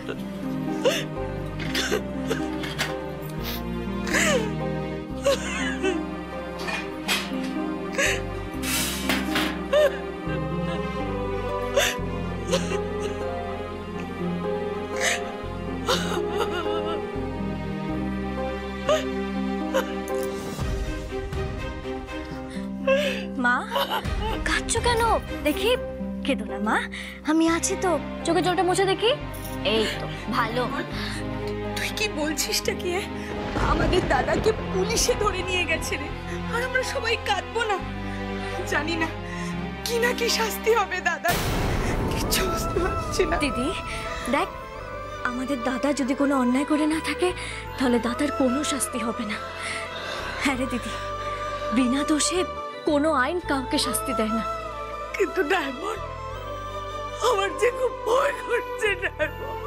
মা কাঁদছো কেন? দেখি কেঁদো না মা, আমি আছি তো। চোখে জলটা মুছে দেখি। এই তো ভালো। তুই কি বলছিসটা কি? আমাদের দাদাকে পুলিশে ধরে নিয়ে গেছে রে, আর আমরা সবাই কাঁদবো না? জানি না কি না কি শাস্তি হবে দাদার, কিচ্ছু বুঝতে পারছি না। দিদি দেখ, আমাদের দাদা যদি কোনো অন্যায় করে না থাকে তাহলে দাদার কোনো শাস্তি হবে না। হ্যাঁ রে দিদি, বিনা দোষে কোনো আইন কাউকে শাস্তি দেয় না। কিন্তু ডায়মন্ড, আমার যে খুব ভয় করছে ডায়মন্ড,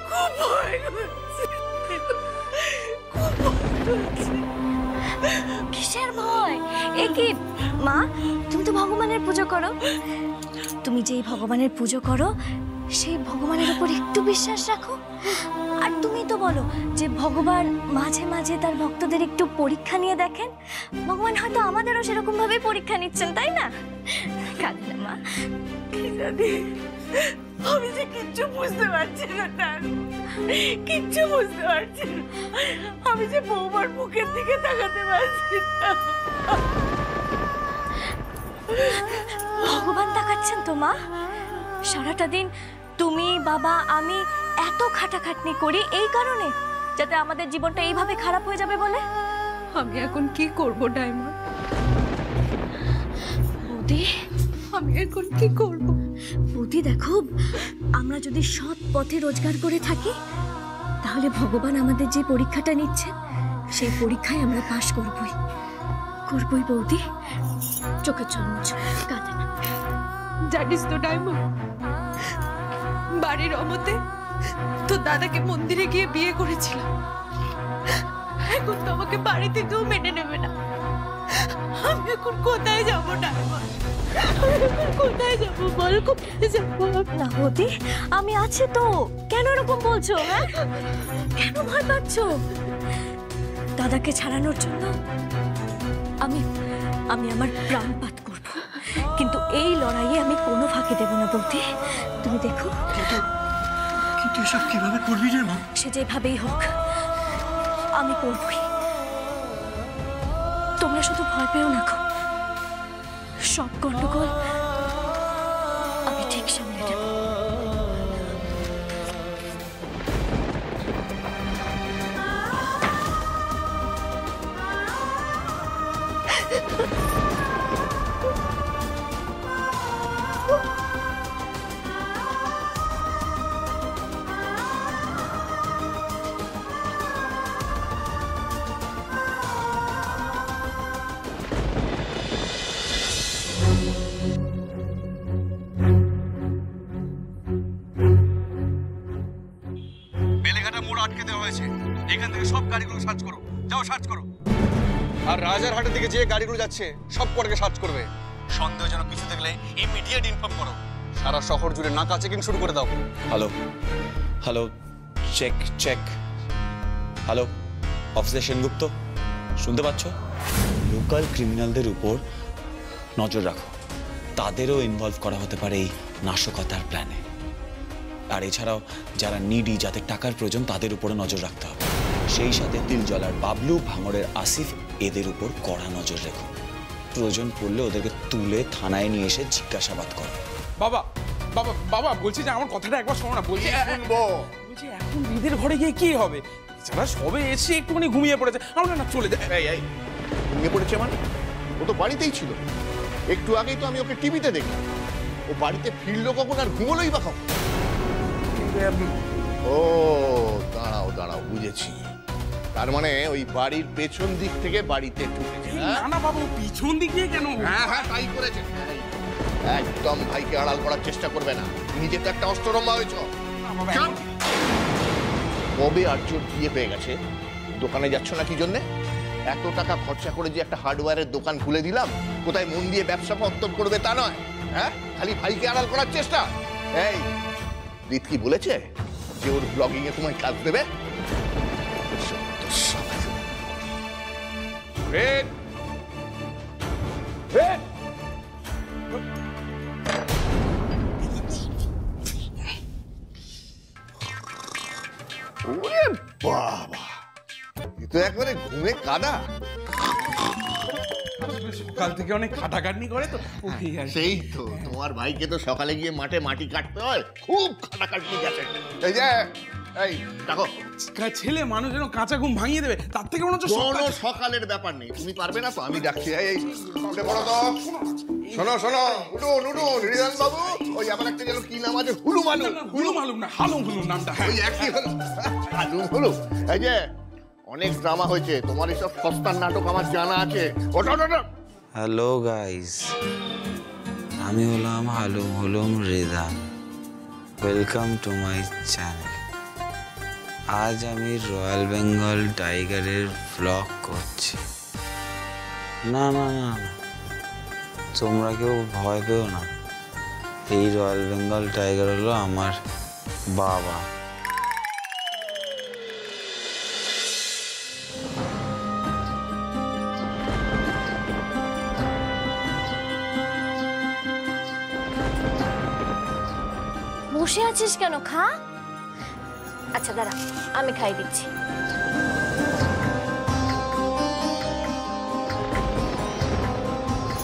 খুব ভয় করছে, খুব ভয় করছে। কিসের ভয়? এ কি মা, তুমি তো ভগবানের পুজো করো। তুমি যেই ভগবানের পুজো করো সেই ভগবানের উপর একটু বিশ্বাস রাখো। আর তুমি তো বলো যে ভগবান মাঝে মাঝে তার ভক্তদের একটু পরীক্ষা নিয়ে দেখেন। ভগবান হয়তো আমাদেরও সেরকম ভাবে পরীক্ষা নিচ্ছেন, তাই না? কাঁদে না মা। কি জানি, আমি যে কিচ্ছু বুঝতে পারছি না, কিচ্ছু বুঝতে পারছি না। আমি যে বৌমার মুখের দিকে তাকাতে পারছি না। ভগবান তাকাচ্ছেন তো মা। সারাটা দিন তুমি বাবা আমি এত খাটাখাটনি করি এই কারণে, যাতে আমাদের জীবনটা এইভাবে খারাপ হয়ে যাবে বলে। আমি এখন কি করব ডায়মন্ড? বৌদি, আমি এখন কি করব? বৌদি দেখো, আমরা যদি সৎ পথে রোজগার করে থাকি তাহলে ভগবান আমাদের যে পরীক্ষাটা নিচ্ছেন সেই পরীক্ষায় আমরা পাশ করবই বৌদি। চোখে জল মুছো, কাঁদে না। জানিস তো ডায়মন্ড, বাড়ির অমতে তো দাদাকে মন্দিরে গিয়ে বিয়ে করেছিলাম। এখন তো আমাকে বাড়িতে কেউ মেনে নেবে না। আমি এখন কোথায় যাবো ডায়মন্ড? কোথায় যাবো বল, কোথায় যাবো? না বৌদি, আমি আছি তো। কেন এরকম বলছো? হ্যাঁ, কেন ভয় পাচ্ছ? দাদাকে ছাড়ানোর জন্য আমি আমার প্রাণপাত করব, কিন্তু এই লড়াইয়ে আমি কোনো ফাঁকি দেব না বৌদি। তুমি দেখো। কিন্তু এসব কিভাবে করবি রে মা? সে যেভাবেই হোক আমি করবই। তোমরা শুধু ভয় পেও না গো, সব গন্ডগোল আমি ঠিক সামলে নেব। বেলেঘাটা মোড় আটকে দেওয়া হয়েছে। এখান থেকে সব গাড়িগুলো সার্চ করো, যাও সার্চ করো। আর রাজারহাটের দিকে যে গাড়িগুলো যাচ্ছে সব কটাকে সার্চ করবে। সন্দেহজনক কিছু দেখলে ইমিডিয়েট ইনফর্ম করো। সারা শহর জুড়ে নাকা চেকিং শুরু করে দাও। Hello hello, check check. Hello, officer Sengupta, শুনতে পাচ্ছ? লোকাল ক্রিমিনালদের উপর নজর রাখো, তাদেরও ইনভলভ করা হতে পারে এই নাশকতার প্ল্যানে। আর এছাড়াও যারা নিডি, যাদের টাকার প্রয়োজন, তাদের উপরে নজর রাখতে হবে। সেই সাথে তিলজলার বাবলু, ভাঙড়ের আসিফ, এদের উপর কড়া নজর রেখো। প্রয়োজন পড়লে ওদেরকে তুলে থানায় নিয়ে এসে জিজ্ঞাসাবাদ করো। বাবা বাবা বাবা বলছি যে আমার কথাটা একবার শোনো না। বলছি এখন দিদির ঘরে গিয়ে কি হবে? যারা সবে এসে একটুখানি ঘুমিয়ে পড়েছে, আমরা না চলে যাই। ঘুমিয়ে পড়েছে মানে? ও তো বাড়িতেই ছিল, একটু আগেই তো আমি ওকে টিভিতে দেখলাম। ও বাড়িতে ফিরলো কখন আর ঘুমোলোই বা কখন? ও দাঁড়াও দাঁড়াও, বুঝেছি। তার মানে ওই বাড়ির পেছন দিক থেকে বাড়িতে ঢুকেছে। না না বাবু, পিছন দিক দিয়ে কেন? হ্যাঁ হ্যাঁ, তাই করেছে। একদম ভাইকে আড়াল করার চেষ্টা করবে না, নিজে তো একটা অস্ত্ররম্বা হয়েছ। কবে আর্যর বিয়ে পেয়ে গেছে? দোকানে যাচ্ছ না কি জন্যে? এত টাকা খরচা করে যে একটা হার্ডওয়্যারের দোকান খুলে দিলাম, কোথায় মন দিয়ে ব্যবসা পত্তন করবে তা নয়। হ্যাঁ, খালি ভাইকে আড়াল করার চেষ্টা। এই রিত কি বলেছে যে ওর ব্লগিং এ তোমায় কাজ দেবে? রেড রেড ওরে বাবা, এ তো একবারে ঘুমে কাদা। সকাল থেকে অনেক খাটাখাটনি করে তো ওই আর কি। সেই তো, তোমার ভাইকে তো সকালে গিয়ে মাঠে মাটি কাটতে হয়, খুব খাটাখাটনি গেছে। এই যে, এই দেখো, ছেলে মানুষ যেন কাঁচা ঘুম ভাঙিয়ে দেবে, তার থেকে মনে হচ্ছে কোনো সকালের ব্যাপার নেই। তুমি পারবে না তো, আমি ডাকছি। এই উঠে পড়ো তো। শোনো শোনো, উঠুন উঠুন রিদান বাবু। ওই আবার একটা যেন কি নাম আছে, হুলু মালু। হুলু মালুম না, হালুম হুলুম নামটা। হ্যাঁ ওই একই হলো, হালুম হুলু। এই যে, অনেক ড্রামা হয়েছে, তোমার এইসব সস্তার নাটক আমার জানা আছে। ওটা ওটা হ্যালো গাইস, আমি হলাম হালুম হুলুম Ridan. Welcome to my channel. আজ আমি রয়্যাল বেঙ্গল টাইগারের ব্লগ করছি। না না না না, তোমরা কেউ ভয় পেও না। এই রয়্যাল বেঙ্গল টাইগার হলো আমার বাবা। বসে আছিস কেন? খা। আচ্ছা দাঁড়া, আমি খাই দিচ্ছি।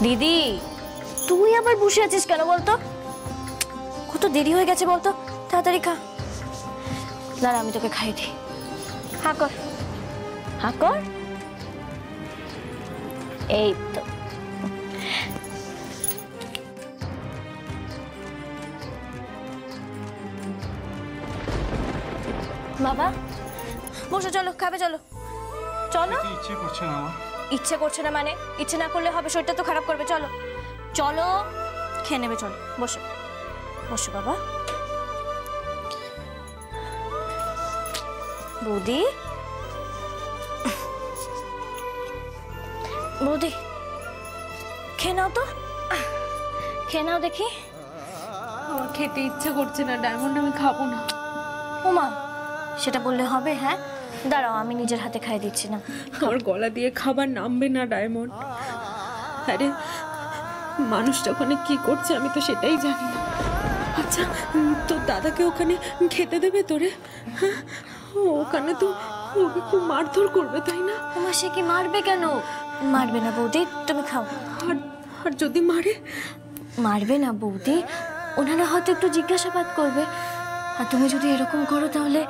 দিদি, তুই আবার বসে আছিস কেন বলতো? কত দেরি হয়ে গেছে বলতো, তাড়াতাড়ি খা। দাঁড়া, আমি তোকে খাই দিই। হা কর, হা কর। এই তো। বাবা বসো, চলো খাবে, চলো চলো। ইচ্ছে করছে না আমার। ইচ্ছে করছে না মানে? ইচ্ছে না করলে হবে? শরীরটা তো খারাপ করবে। চলো চলো, খেয়ে নেবে। চলো বসো, বসো বাবা। বৌদি, বৌদি খেয়ে নাও তো, খেয়ে নাও দেখি। আমার খেতে ইচ্ছে করছে না ডায়মন্ড, আমি খাবো না। ওমা, সেটা বললে হবে? হ্যাঁ দাঁড়াও, আমি নিজের হাতে খাইয়ে দিচ্ছি না। আমার গলা দিয়ে খাবার নামবে না ডায়মন্ড। আরে মানুষটা ওখানে কি করছে আমি তো সেটাই জানি না। আচ্ছা, তোর দাদাকে ওখানে খেতে দেবে তোরে? হ্যাঁ, ওখানে তো ওকে খুব মারধর করবে, তাই না? ওমা, সে কি মারবে কেন? মারবে না বৌদি, তুমি খাও। আর যদি মারে? মারবে না বৌদি, ওনারা হয়তো একটু জিজ্ঞাসাবাদ করবে। আর তুমি যদি এরকম করো তাহলে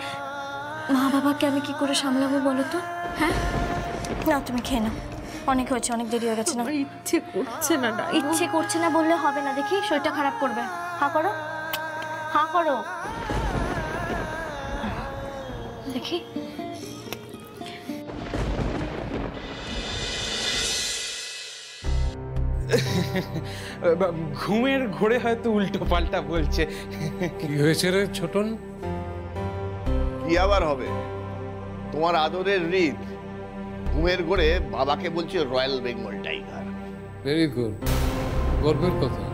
মা বাবাকে আমি কি করে সামলাবো বলো তো? হ্যাঁ না, তুমি খেয়ে নাও, অনেক হয়েছে, অনেক দেরি হয়ে গেছে না। আমার ইচ্ছে করছে না ডায়মন্ড। ইচ্ছে করছে না বললে হবে না, দেখি শরীরটা খারাপ করবে। হা করো, হা করো দেখি। ঘুমের ঘোরে হয়তো উল্টো পাল্টা বলছে। কি হয়েছে রে ছোটন? কি আবার হবে, তোমার আদরের রিত ঘুমের ঘোরে বাবাকে বলছে royal Bengal tiger. Very good, গর্বের কথা।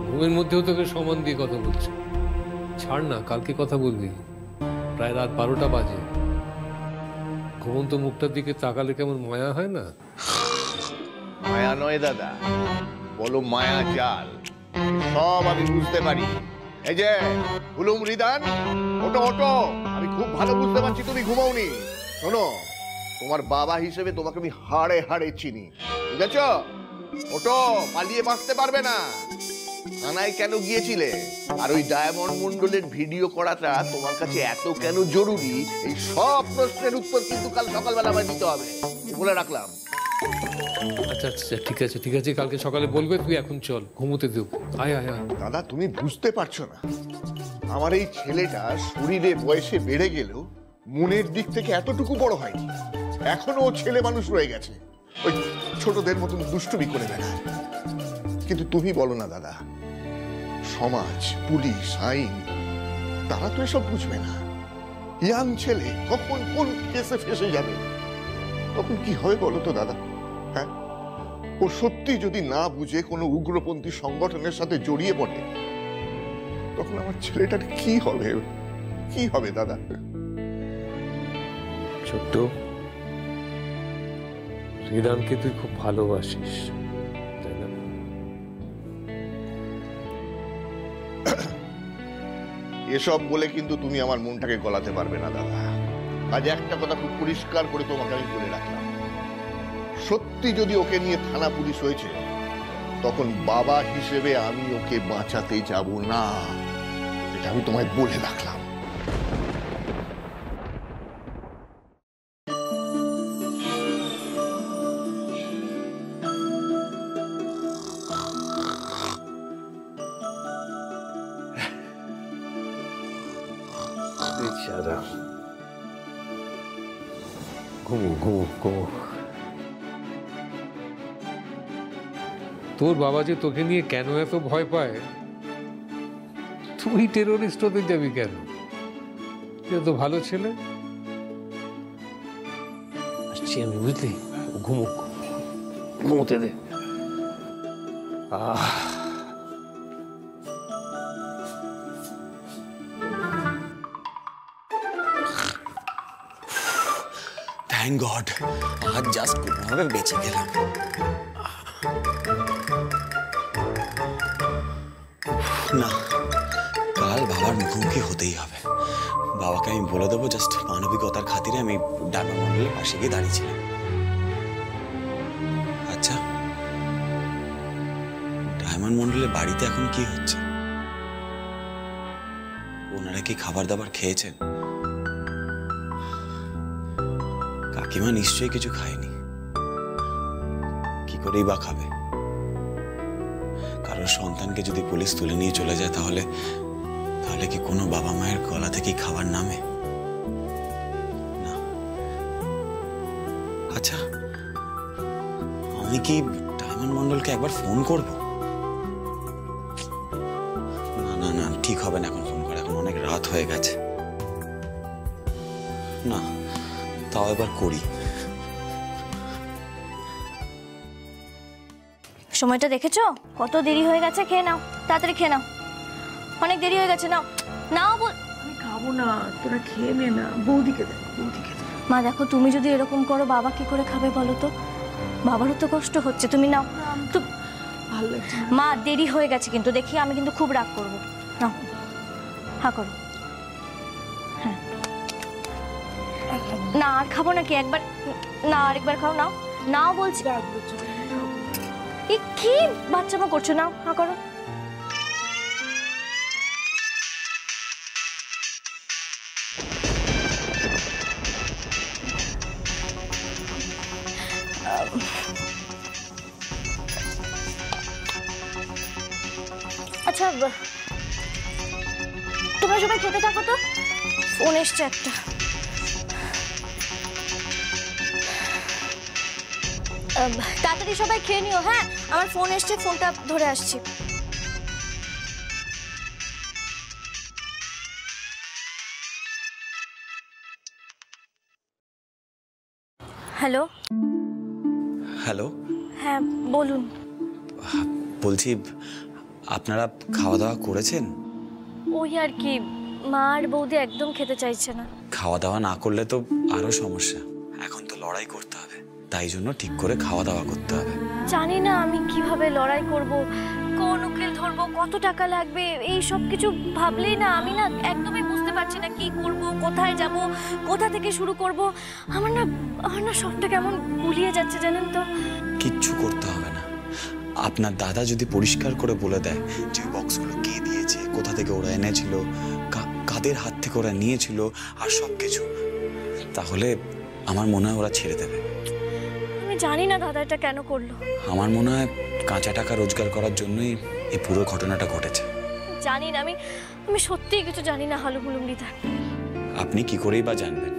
ঘুমের মধ্যেও তোকে সমান দিয়ে কথা বলছে। ছাড় না, কালকে কথা বলবি। প্রায় রাত 12টা বাজে। ঘুমন্ত মুখটার দিকে তাকালে কেমন মায়া হয় না? মায়া নয় দাদা, বলো মায়া জাল। সব আমি বুঝতে পারি। এই যে হুলুম রিদান, ওটো ওটো, আমি খুব ভালো বুঝতে পারছি তুমি ঘুমাওনি। শোনো, তোমার বাবা হিসেবে তোমাকে আমি হাড়ে হাড়ে চিনি, বুঝেছ? ওটো, পালিয়ে বাঁচতে পারবে না। থানায় কেন গিয়েছিলে? আর ওই ডায়মন্ড মন্ডলের ভিডিও করাটা তোমার কাছে এত কেন জরুরি? এই সব প্রশ্নের উত্তর কিন্তু কাল সকালবেলা আমায় দিতে হবে, বলে রাখলাম। আচ্ছা আচ্ছা, ঠিক আছে ঠিক আছে, কালকে সকালে বলবে। তুই এখন চল, ঘুমোতে দেব। আয় আয় আয়। দাদা, তুমি বুঝতে পারছো না, আমার এই ছেলেটা শরীরে বয়সে বেড়ে গেলেও মনের দিক থেকে এতটুকু বড় হয়নি। এখনো ও ছেলে মানুষ রয়ে গেছে, ওই ছোটদের মতন দুষ্টুমি করে বেড়ায়। কিন্তু তুমি বলো না দাদা, সমাজ, পুলিশ, আইন, তারা তো এসব বুঝবে না। ইয়াং ছেলে কখন কোন কেসে ফেসে যাবে, তখন কি হবে বলো তো দাদা? হ্যাঁ, ও সত্যি যদি না বুঝে কোনো উগ্রপন্থী সংগঠনের সাথে জড়িয়ে পড়ে, তখন আমার ছেলেটার কি হবে, কি হবে দাদা? ছোট্ট, রিদানকে তুই খুব ভালোবাসিস, তাই না? এসব বলে কিন্তু তুমি আমার মনটাকে গলাতে পারবে না দাদা। আজ একটা কথা খুব পরিষ্কার করে তোমাকে আমি বলে রাখলাম, সত্যি যদি ওকে নিয়ে থানা পুলিশ হয়েছে, তখন বাবা হিসেবে আমি ওকে বাঁচাতে যাব না, এটা আমি তোমায় বলে রাখলাম। ঘুমো ঘুমো ঘুমো। তোর বাবা যে তোকে নিয়ে কেন এত ভয় পায়, তুই টেরোরিস্ট হতে যাবি কেন? তুই তো ভালো ছেলে। আসছি আমি, বুঝলি? ঘুমো, ঘুমোতে দে। থ্যাংক গড, আজ জাস্ট কোনোভাবে বেঁচে গেলাম। না, কাল বাবার মুখোমুখি হতেই হবে। বাবাকে আমি বলে দেবো জাস্ট মানবিকতার খাতিরে আমি ডায়মন্ড মন্ডলের পাশে গিয়ে দাঁড়িয়েছিলাম। আচ্ছা, ডায়মন্ড মন্ডলের বাড়িতে এখন কি হচ্ছে? ওনারা কি খাবার দাবার খেয়েছেন? কাকিমা নিশ্চয়ই কিছু খায়নি, কি করেই বা খাবে? কারোর সন্তানকে যদি পুলিশ তুলে নিয়ে চলে যায়, তাহলে কি কোনো বাবা মায়ের গলা থেকে খাবার নামে? না। আচ্ছা, আমি কি ডায়মন্ড মন্ডলকে একবার ফোন করব? না না না, ঠিক হবে না এখন ফোন করা, এখন অনেক রাত হয়ে গেছে। না, তাও এবার করি। সময়টা দেখেছো? কত দেরি হয়ে গেছে। খেয়ে নাও, তাড়াতাড়ি খেয়ে নাও, অনেক দেরি হয়ে গেছে। নাও নাও বল। আমি খাবো না, তোরা খেয়ে নে না। বৌদিকে দেখ, বৌদিকে দেখ। মা দেখো, তুমি যদি এরকম করো, বাবা কি করে খাবে বলো তো? বাবারও তো কষ্ট হচ্ছে। তুমি নাও। ভালো লাগছে না। মা দেরি হয়ে গেছে কিন্তু, দেখি আমি কিন্তু খুব রাগ করবো। নাও, হা করো। হ্যাঁ, না আর খাবো নাকি? একবার না, আরেকবার খাও। নাও নাও বলছি। কি বাচ্চামো করছো? নাও, হা করো। আচ্ছা, তোমরা সবাই খেতে থাকো তো, ফোন এসছে একটা। তাড়াতাড়ি সবাই খেয়ে নিও। হ্যাঁ, আমার ফোন এসছে, ফোনটা ধরে আসছি। হ্যালো। হ্যালো। হ্যাঁ বলুন। বলছি, আপনারা খাওয়া দাওয়া করেছেন? ওই আর কি, মা আর বৌদি একদম খেতে চাইছে না। খাওয়া দাওয়া না করলে তো আরো সমস্যা। এখন তো লড়াই করতে হবে, তাই জন্য ঠিক করে খাওয়া দাওয়া করতে হবে। জানি না আমি কিভাবে লড়াই করব, কোন উকিল ধরবো, কত টাকা লাগবে, এই সব কিছু ভাবলেই না আমি না একদমই বুঝতে পারছি না কি করব, কোথায় যাব, কোথা থেকে শুরু করব। আমার না সবটা কেমন গুলিয়ে যাচ্ছে জানেন তো। কিচ্ছু করতে হবে না। আপনার দাদা যদি পরিষ্কার করে বলে দেয় যে বক্সগুলো কে দিয়েছে, কোথা থেকে ওরা এনেছিল, কাদের হাত থেকে ওরা নিয়েছিল আর সব কিছু, তাহলে আমার মনে হয় ওরা ছেড়ে দেবে। আমি জানি না দাদা এটা কেন করলো। আমার মনে হয় কাঁচা টাকা রোজগার করার জন্যই এই পুরো ঘটনাটা ঘটেছে। জানি না, আমি সত্যিই কিছু জানি না হালু হুলুম রিদা। আপনি কি করেই বা জানবেন?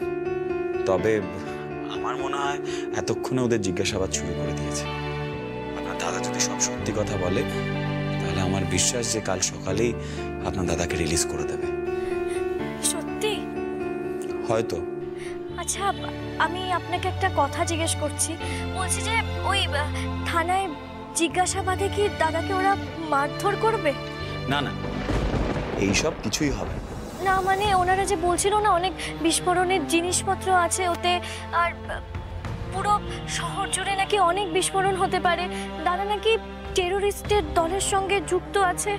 তবে আমার মনে হয় এতক্ষণে ওদের জিজ্ঞাসাবাদ শুরু করে দিয়েছে। আপনার দাদা যদি সব সত্যি কথা বলে, তাহলে আমার বিশ্বাস যে কাল সকালেই আপনার দাদাকে রিলিজ করে দেবে। সত্যি? হয়তো। আচ্ছা, আমি আপনাকে একটা কথা জিজ্ঞেস করছি। বলছি যে ওই থানায় জিজ্ঞাসাবাদে কি দাদাকে ওরা মারধর করবে? না না, এইসব কিছুই হবে না। না মানে ওনারা যে বলছিল না অনেক বিস্ফোরণের জিনিসপত্র আছে ওতে, আর পুরো শহর জুড়ে নাকি অনেক বিস্ফোরণ হতে পারে, দাদা নাকি টেরোরিস্টের দলের সঙ্গে যুক্ত আছে।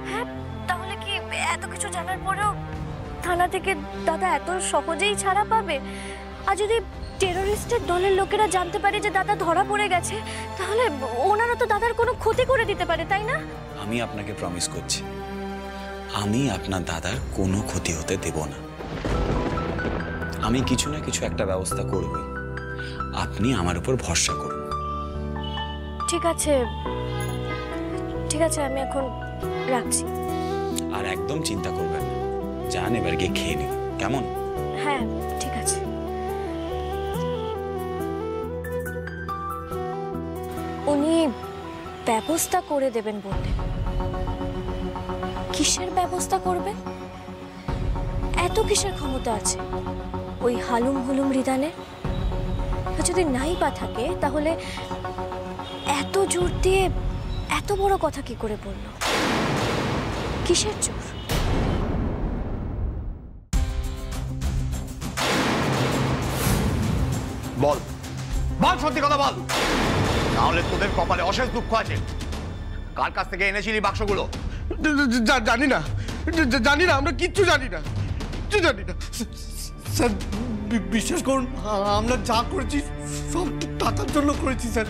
হ্যাঁ, তাহলে কি এত কিছু জানার পরেও থানা থেকে দাদা এত সহজেই ছাড়া পাবে? আর যদি টেরোরিস্টের দলের লোকেরা জানতে পারে যে দাদা ধরা পড়ে গেছে, তাহলে ওনারা তো দাদার কোনো ক্ষতি করে দিতে পারে, তাই না? আমি আপনাকে প্রমিস করছি, আমি আপনার দাদার কোনো ক্ষতি হতে দেব না। আমি কিছু না কিছু একটা ব্যবস্থা করবই, আপনি আমার উপর ভরসা করুন। ঠিক আছে, ঠিক আছে, আমি এখন রাখছি। আর একদম চিন্তা করবেন না, যান এবার গিয়ে খেয়ে নিন, কেমন? হ্যাঁ, ঠিক আছে। উনি ব্যবস্থা করে দেবেন বললেন। কিসের ব্যবস্থা করবেন? এত কিসের ক্ষমতা আছে ওই হালুম হুলুম রিদানের? যদি নাই বা থাকে তাহলে এত জোর দিয়ে এত বড় কথা কি করে বলল? কিসের জোর? বল বল, সত্যি কথা বল, তাহলে তোদের কপালে অশেষ দুঃখ আছে। কার কাছ থেকে এনেছিলি বাক্সগুলো? জানি না, জানি না, আমরা কিচ্ছু জানি না, কিচ্ছু জানি না স্যার। বিশ্বাস করুন, আমরা যা করেছি সব টাকার জন্য করেছি স্যার।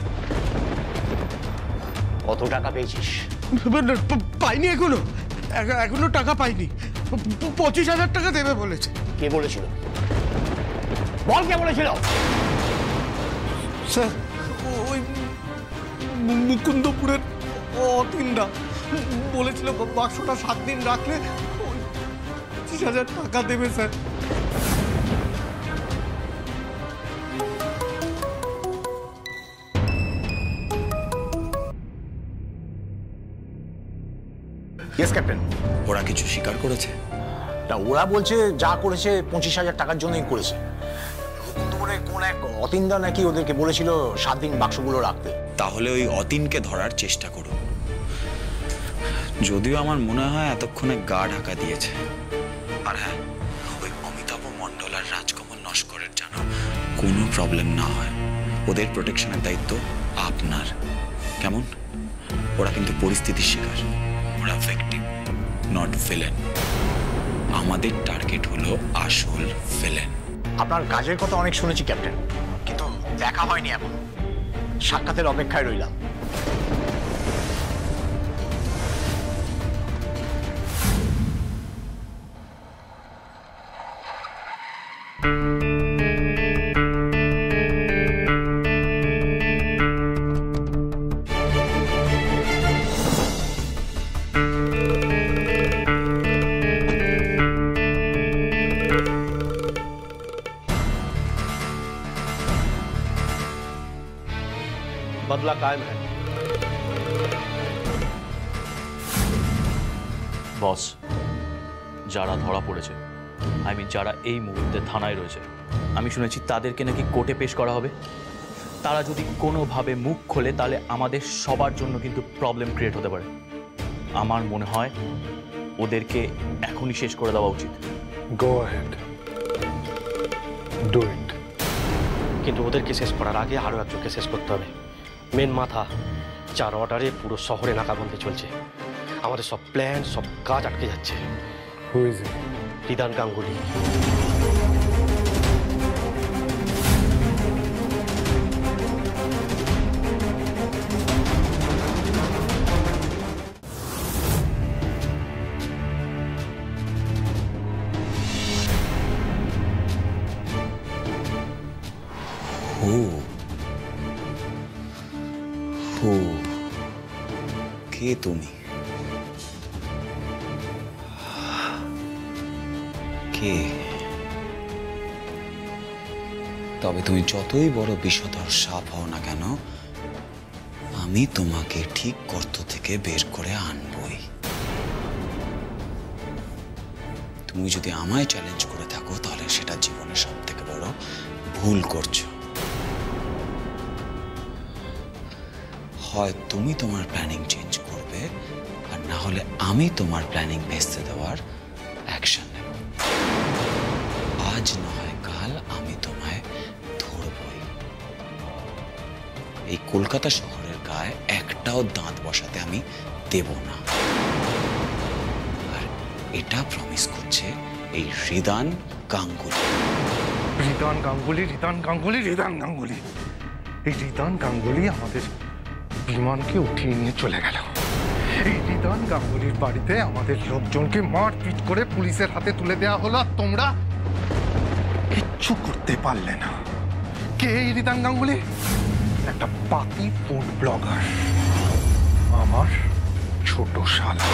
কত টাকা পেয়েছিস? পাইনি এখনো, এখনো টাকা পাইনি। 25,000 টাকা দেবে বলেছে। কে বলেছিল? বল, কে বলেছিল? স্যার ওই মুকুন্দপুরের অতীনদা বলেছিল বাক্সটা 7 দিন রাখলে 25,000 টাকা দেবে স্যার। Yes captain. ওরা কিছু স্বীকার করেছে? তা ওরা বলছে যা করেছে 25,000 টাকার জন্যই করেছে। কোন এক অতীনদা নাকি ওদেরকে বলেছিল 7 দিন বাক্সগুলো রাখতে। তাহলে ওই অতীনকে ধরার চেষ্টা করুন। যদিও আমার মনে হয় এতক্ষণে গা ঢাকা দিয়েছে। আর হ্যাঁ, ওই অমিতাভ মণ্ডল আর রাজকমল নস্করের যেন কোনো প্রবলেম না হয়। ওদের প্রোটেকশনের দায়িত্ব আপনার, কেমন? ওরা কিন্তু পরিস্থিতির শিকার, ওরা ভিকটিম নট ভিলেন। আমাদের টার্গেট হলো আসল ভিলেন। আপনার কাজের কথা অনেক শুনেছি ক্যাপ্টেন, কিন্তু দেখা হয়নি এখন। সাক্ষাতের অপেক্ষায় রইলাম। बदला कायम है। বস, যারা ধরা পড়েছে, যারা এই মুহূর্তে থানায় রয়েছে, আমি শুনেছি তাদেরকে নাকি কোর্টে পেশ করা হবে। তারা যদি কোনোভাবে মুখ খোলে তাহলে আমাদের সবার জন্য কিন্তু প্রবলেম ক্রিয়েট হতে পারে। আমার মনে হয় ওদেরকে এখনই শেষ করে দেওয়া উচিত। Go ahead, do it. কিন্তু ওদেরকে শেষ করার আগে আরও একজনকে শেষ করতে হবে। মেন মাথা, যার অর্ডারে পুরো শহরে নাকাবন্দি চলছে। আমাদের সব প্ল্যান, সব কাজ আটকে যাচ্ছে। Who is it? Ridan Ganguly. কে তুমি? কে? তবে তুমি যতই বড় বিষধর সাপ হও না কেন, আমি তোমাকে ঠিক গর্ত থেকে বের করে আনবই। তুমি যদি আমায় চ্যালেঞ্জ করে থাকো তাহলে সেটা জীবনের সবথেকে বড় ভুল করছো। হয় তুমি তোমার প্ল্যানিং চেঞ্জ করবে, আর না তাহলে আমি তোমার প্ল্যানিং ভেস্তে দেওয়ার অ্যাকশন নেব। আজ না হয় কাল আমি তোমায় ধরবই। এই কলকাতা শহরের গায়ে একটাও দাঁত বসাতে আমি দেব না। আর এটা প্রমিস করছে এই হৃদান গাঙ্গুলি। রিদান গাঙ্গুলি, রিদান গাঙ্গুলি, রিদান গাঙ্গুলি। এই রিদান গাঙ্গুলি আমাদের বিমানকে উঠিয়ে নিয়ে চলে গেল। এই রিদান গাঙ্গুলির বাড়িতে আমাদের লোকজনকে মারপিট করে পুলিশের হাতে তুলে দেওয়া হলো, আর তোমরা কিচ্ছু করতে পারলে না। কে এই রিদান গাঙ্গুলি? একটা পাতি ফুড ব্লগার, আমার ছোট শালা,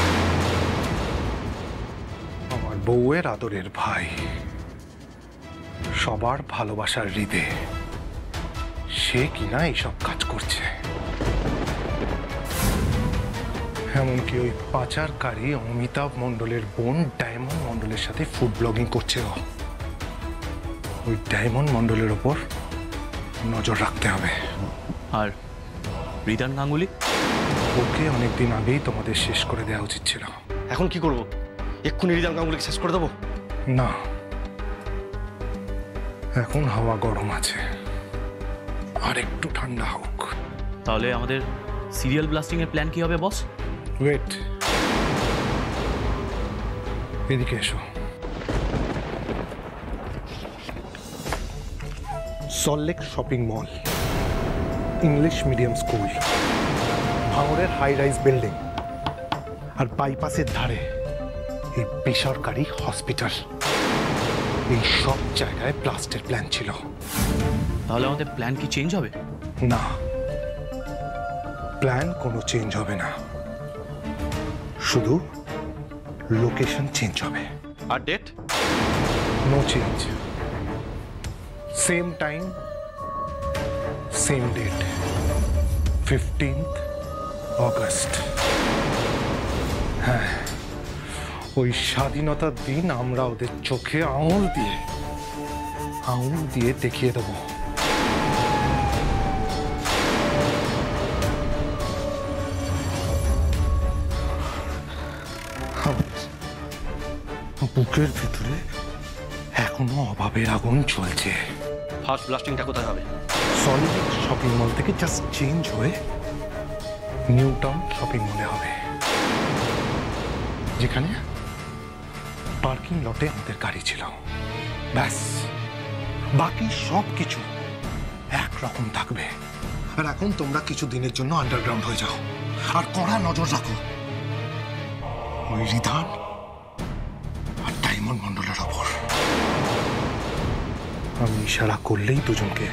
আমার বউয়ের আদরের ভাই, সবার ভালোবাসার হৃদে সে কিনা এইসব কাজ করছে। এমনকি ওই পাচারকারী অমিতাভ মণ্ডলের বোন ডায়মন্ড মণ্ডলের সাথে ফুড ব্লগিং করছে। ওই ডায়মন্ড মণ্ডলের ওপর নজর রাখতে হবে। আর রিদান গাঙ্গুলি? ওকে অনেকদিন আগেই তোমাদের শেষ করে দেওয়া উচিত ছিল। এখন কি করব? এক্ষুনি রিদান গাঙ্গুলিকে শেষ করে দেবো? না, এখন হাওয়া গরম আছে, আর একটু ঠান্ডা হোক। তাহলে আমাদের সিরিয়াল ব্লাস্টিং এর প্ল্যান কি হবে বস? ওয়েট, এদিকে এসো। Salt Lake shopping mall, English medium school, ভাঙড়ের হাই রাইজ বিল্ডিং, আর বাইপাসের ধারে এই বেসরকারি হসপিটাল, এই সব জায়গায় ব্লাস্টের প্ল্যান ছিল। তাহলে আমাদের প্ল্যান কি চেঞ্জ হবে? না, প্ল্যান কোনো চেঞ্জ হবে না, শুধু লোকেশন চেঞ্জ হবে। আর date? No change, same time, same date, 15th August. হ্যাঁ, ওই স্বাধীনতার দিন আমরা ওদের চোখে আঙুল দিয়ে দেখিয়ে দেবো বুকের ভিতরে এখনো অভাবের আগুন চলছে। ফার্স্ট ব্লাস্টিংটা কোথায় হবে? সল্টলেক শপিং মল থেকে জাস্ট চেঞ্জ হয়ে নিউ টাউন শপিং মলে হবে, যেখানে পার্কিং লটে আমাদের গাড়ি ছিল। ব্যাস, বাকি সব কিছু একরকম থাকবে। আর এখন তোমরা কিছু দিনের জন্য আন্ডারগ্রাউন্ড হয়ে যাও, আর কড়া নজর রাখো ওই রিধান আর ডায়মন্ড মণ্ডলের ওপর। আমি ইশারা করলেই দুজনকে